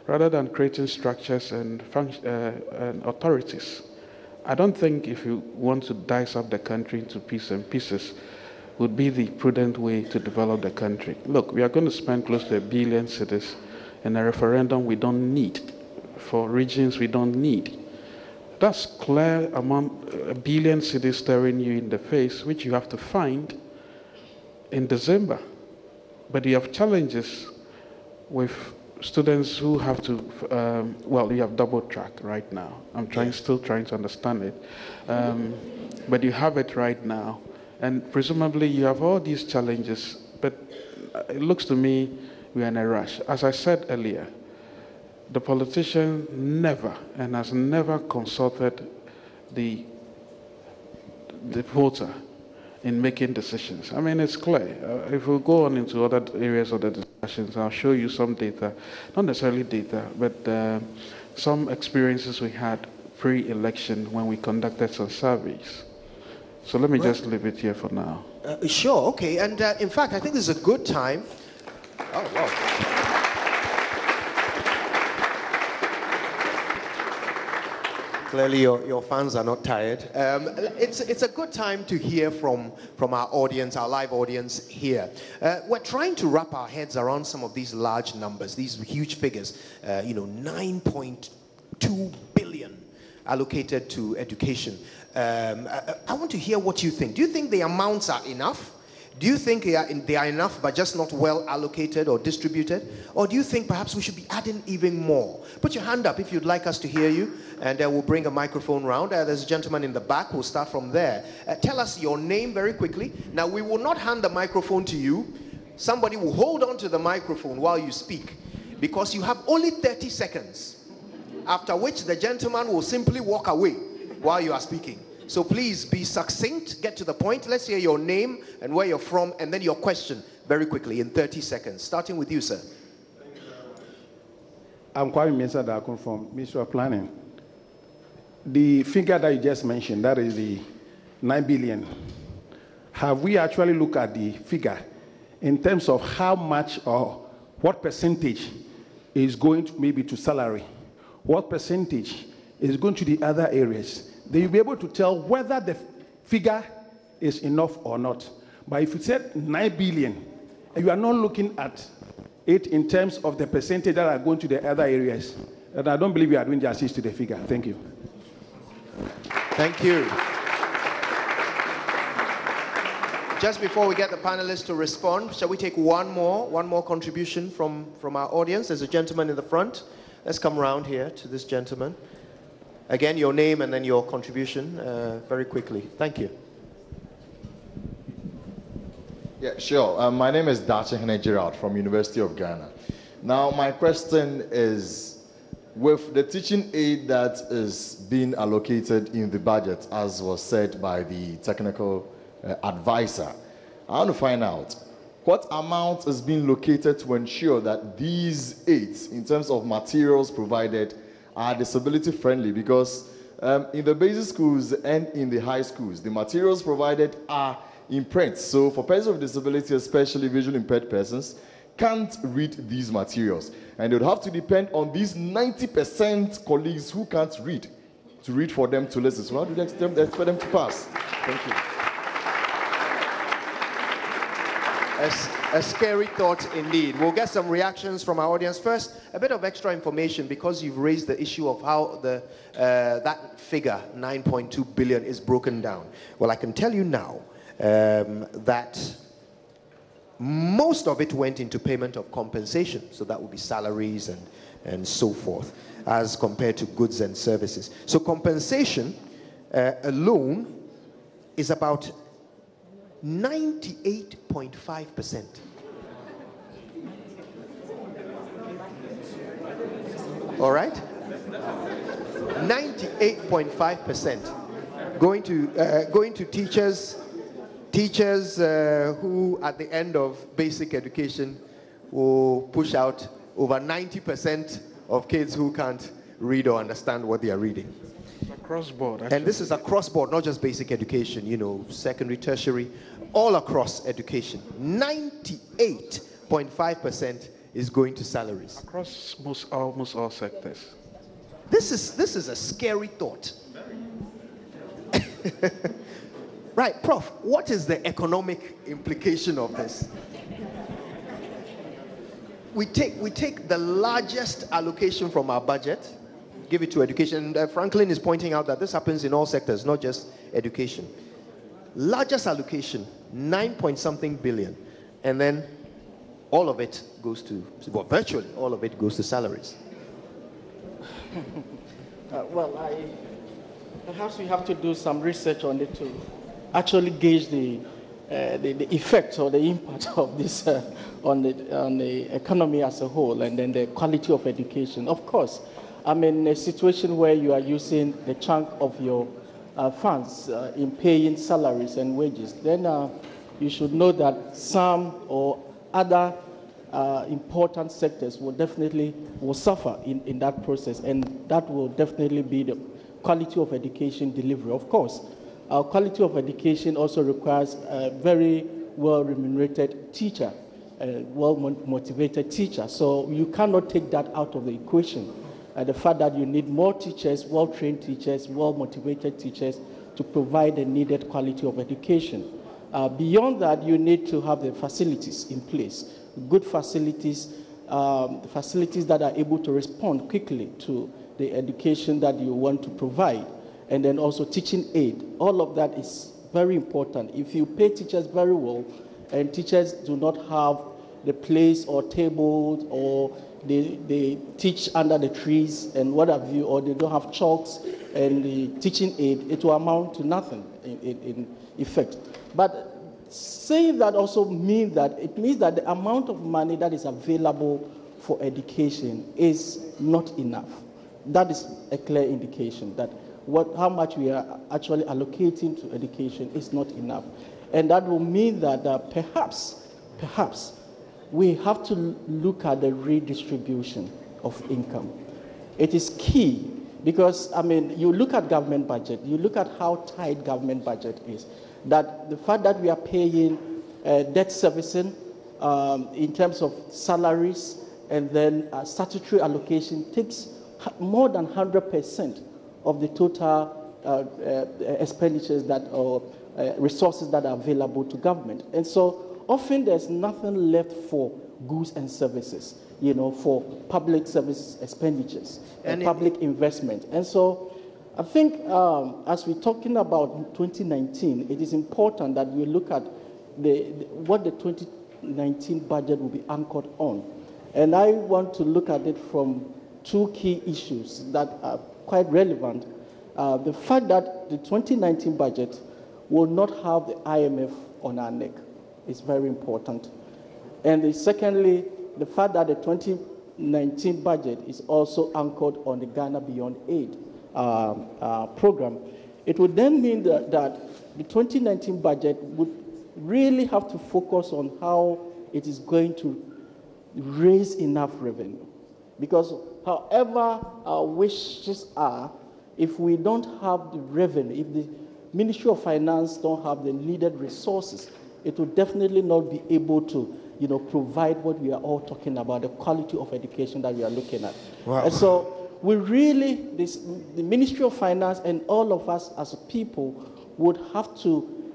rather than creating structures and authorities. I don't think if you want to dice up the country into pieces would be the prudent way to develop the country. Look, we are going to spend close to 1 billion cedis in a referendum we don't need, for regions we don't need. That's clear amount, 1 billion cedis staring you in the face, which you have to find in December. But you have challenges with students who have to, you have double track right now. I'm still trying to understand it. But you have it right now. And presumably you have all these challenges, but it looks to me we are in a rush. As I said earlier, the politician never and has never consulted the voter in making decisions. I mean, it's clear. If we go on into other areas of the discussions, I'll show you some data, not necessarily data, but some experiences we had pre-election when we conducted some surveys. So let me just leave it here for now. Sure, okay. And in fact, I think this is a good time. Oh, wow. Clearly, your fans are not tired. It's a good time to hear from our audience, our live audience here. We're trying to wrap our heads around some of these large numbers, these huge figures. 9.2 billion allocated to education. I want to hear what you think. Do you think the amounts are enough? Do you think they are enough but just not well allocated or distributed? Or do you think perhaps we should be adding even more? Put your hand up if you'd like us to hear you, and we'll bring a microphone round. There's a gentleman in the back. We'll start from there. Tell us your name very quickly. Now, we will not hand the microphone to you. Somebody will hold on to the microphone while you speak, because you have only 30 seconds, after which the gentleman will simply walk away while you are speaking. So please be succinct, get to the point. Let's hear your name and where you're from, and then your question very quickly in 30 seconds. Starting with you, sir. Thank you very much. I'm Kwame Mensah Dakun from Ministry of Planning. The figure that you just mentioned, that is the 9 billion. Have we actually looked at the figure in terms of how much or what percentage is going to maybe to salary? What percentage is going to the other areas? They will be able to tell whether the figure is enough or not. But if you said 9 billion, and you are not looking at it in terms of the percentage that are going to the other areas, then I don't believe you are doing justice to the figure. Thank you. Thank you. Just before we get the panelists to respond, shall we take one more contribution from our audience? There's a gentleman in the front. Let's come around here to this gentleman. Again, your name and then your contribution very quickly. Thank you. Yeah, sure. My name is Dache Hene Gerald from University of Ghana. Now, my question is, with the teaching aid that is being allocated in the budget, as was said by the technical advisor, I want to find out what amount is being located to ensure that these aids, in terms of materials provided, are disability friendly, because in the basic schools and in the high schools, the materials provided are in print. So for persons with disability, especially visually impaired persons, can't read these materials. And they would have to depend on these 90% colleagues who can't read to read for them to listen. So how do they expect them to pass? Thank you. A scary thought indeed. We'll get some reactions from our audience. First, a bit of extra information, because you've raised the issue of how that figure, 9.2 billion, is broken down. Well, I can tell you now that most of it went into payment of compensation. So that would be salaries and so forth, as compared to goods and services. So compensation alone is about 98.5%. All right? 98.5% going to teachers, Teachers who, at the end of basic education, will push out over 90% of kids who can't read or understand what they are reading. Across board, actually. And this is across board, not just basic education, you know, secondary, tertiary, all across education. 98.5% is going to salaries. Across almost all sectors. This is a scary thought. Right, Prof, what is the economic implication of this? We take the largest allocation from our budget, give it to education. Franklin is pointing out that this happens in all sectors, not just education. Largest allocation, 9-point-something billion, and then all of it goes to, well, virtually all of it goes to salaries. Perhaps we have to do some research on it to actually gauge the effect or the impact of this on the economy as a whole, and then the quality of education. Of course, I'm in a situation where you are using the chunk of your funds in paying salaries and wages. Then you should know that some or other important sectors will suffer in that process, and that will definitely be the quality of education delivery. Of course, our quality of education also requires a very well-remunerated teacher, a well-motivated teacher. So you cannot take that out of the equation. The fact that you need more teachers, well-trained teachers, well-motivated teachers to provide the needed quality of education. Beyond that, you need to have the facilities in place, good facilities, facilities that are able to respond quickly to the education that you want to provide, and then also teaching aid. All of that is very important. If you pay teachers very well, and teachers do not have the place or tables, or they teach under the trees and what have you, or they don't have chalks and the teaching aid, it will amount to nothing in effect. But saying that also means that it means that the amount of money that is available for education is not enough. That is a clear indication that how much we are actually allocating to education is not enough. And that will mean that perhaps we have to look at the redistribution of income. It is key because, I mean, you look at government budget, you look at how tight government budget is, that the fact that we are paying debt servicing in terms of salaries and then statutory allocation takes more than 100% of the total expenditures or resources that are available to government. And so often there's nothing left for goods and services, for public service expenditures and public investment. And so I think as we're talking about 2019, it is important that we look at what the 2019 budget will be anchored on. And I want to look at it from two key issues that are quite relevant. The fact that the 2019 budget will not have the IMF on our neck is very important. And secondly, the fact that the 2019 budget is also anchored on the Ghana Beyond Aid program. It would then mean that the 2019 budget would really have to focus on how it is going to raise enough revenue. Because however our wishes are, if we don't have the revenue, if the Ministry of Finance don't have the needed resources, it will definitely not be able to provide what we are all talking about, the quality of education that we are looking at. Wow. And so we really, the Ministry of Finance and all of us as a people would have to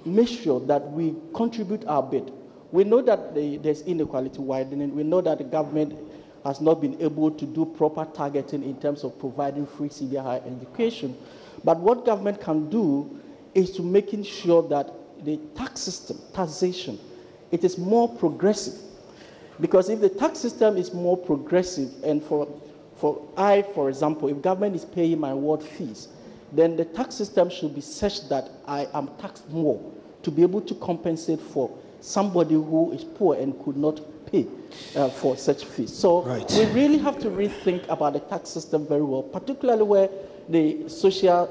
make sure that we contribute our bit. We know that there's inequality widening. We know that the government has not been able to do proper targeting in terms of providing free senior higher education. But what government can do is to making sure that the tax system, taxation, it is more progressive. Because if the tax system is more progressive, and for example, if government is paying my ward fees, then the tax system should be such that I am taxed more to be able to compensate for somebody who is poor and could not pay for such fees. So we really have to rethink about the tax system very well, particularly where the social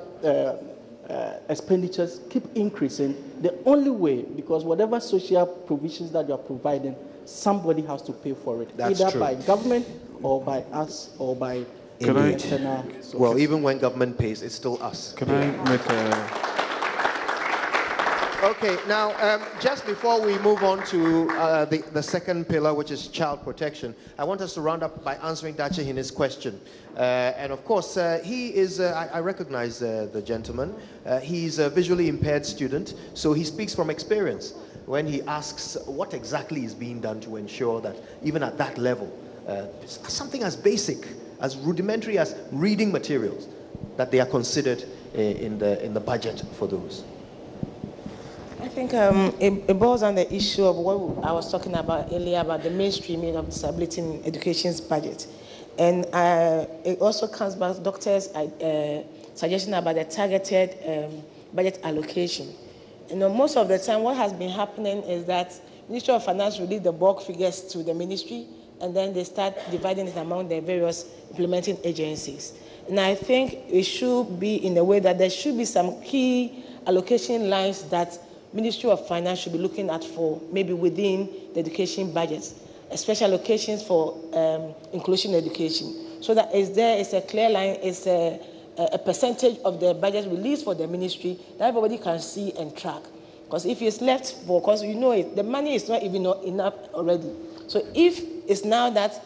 expenditures keep increasing, the only way, because whatever social provisions that you are providing, somebody has to pay for it, That's either true. by government or by us or by external sources. Well, even when government pays, it's still us. Can I make a... Okay, now, just before we move on to the second pillar, which is child protection, I want us to round up by answering Dachehine's question. And of course, he is, I recognize the gentleman, he's a visually impaired student, so he speaks from experience when he asks what exactly is being done to ensure that even at that level, something as basic, as rudimentary as reading materials, that they are considered in the budget for those. I think it boils on the issue of what I was talking about earlier about the mainstreaming of disability in education's budget. And it also comes back to doctors' suggestion about the targeted budget allocation. You know, most of the time what has been happening is that Ministry of Finance release the bulk figures to the ministry, and then they start dividing it among the various implementing agencies. And I think it should be in a way that there should be some key allocation lines that Ministry of Finance should be looking at for maybe within the education budgets, special allocations for inclusion education, so that there is a clear line, is a percentage of the budget released for the ministry that everybody can see and track. Because if it's left for, because you know it, the money is not even enough already. So if it's now that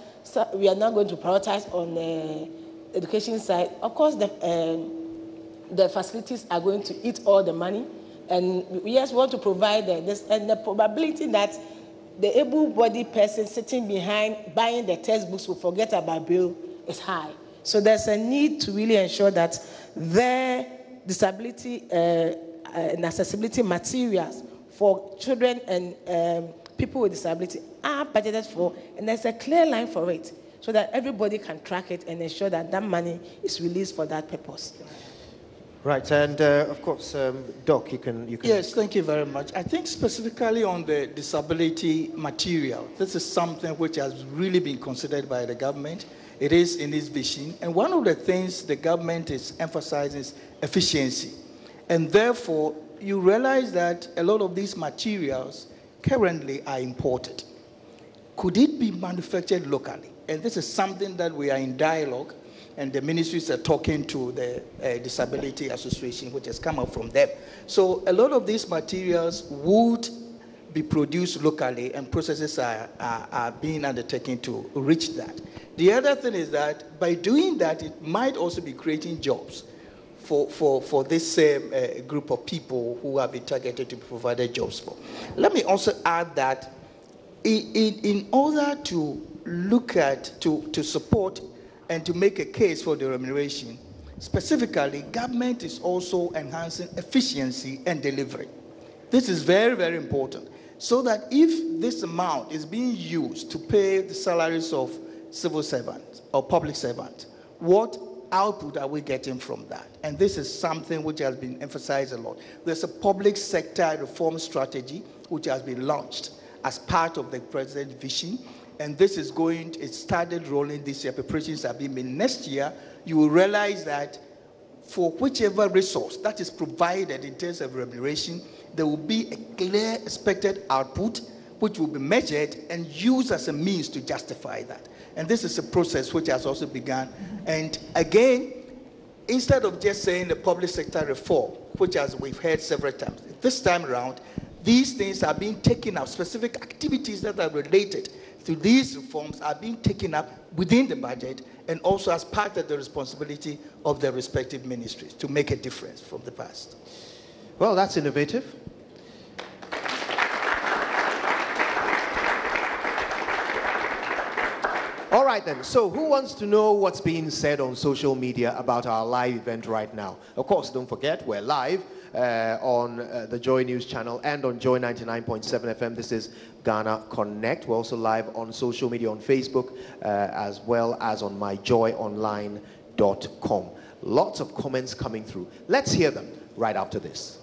we are now going to prioritize on the education side, of course the facilities are going to eat all the money. And yes, we want to provide this, and the probability that the able-bodied person sitting behind buying the textbooks will forget about bill is high. So there's a need to really ensure that their disability and accessibility materials for children and people with disability are budgeted for, and there's a clear line for it, so that everybody can track it and ensure that that money is released for that purpose. Right, and of course, Doc, you can... Yes, thank you very much. I think specifically on the disability material, this is something which has really been considered by the government. It is in its vision. And one of the things the government is emphasizing is efficiency. And therefore, you realize that a lot of these materials currently are imported. Could it be manufactured locally? And this is something that we are in dialogue, and the ministries are talking to the Disability Association, which has come up from them. So a lot of these materials would be produced locally, and processes are being undertaken to reach that. The other thing is that by doing that, it might also be creating jobs for this same group of people who have been targeted to be provided jobs for. Let me also add that in order to look at, to support and to make a case for the remuneration, specifically, government is also enhancing efficiency and delivery. This is very, very important. So that if this amount is being used to pay the salaries of civil servants or public servants, what output are we getting from that? And this is something which has been emphasized a lot. There's a public sector reform strategy which has been launched as part of the president's vision. And this is it started rolling this year. Preparations have been made. Next year, you will realize that for whichever resource that is provided in terms of remuneration, there will be a clear expected output which will be measured and used as a means to justify that. And this is a process which has also begun. And again, instead of just saying the public sector reform, which as we've heard several times, this time around, these things are being taken up, specific activities that are related to these reforms are being taken up within the budget and also as part of the responsibility of their respective ministries to make a difference from the past. Well, that's innovative. All right then, so who wants to know what's being said on social media about our live event right now? Of course, don't forget, we're live on the Joy News channel and on Joy 99.7 FM. This is Ghana Connect. We're also live on social media on Facebook as well as on myjoyonline.com. Lots of comments coming through. Let's hear them right after this.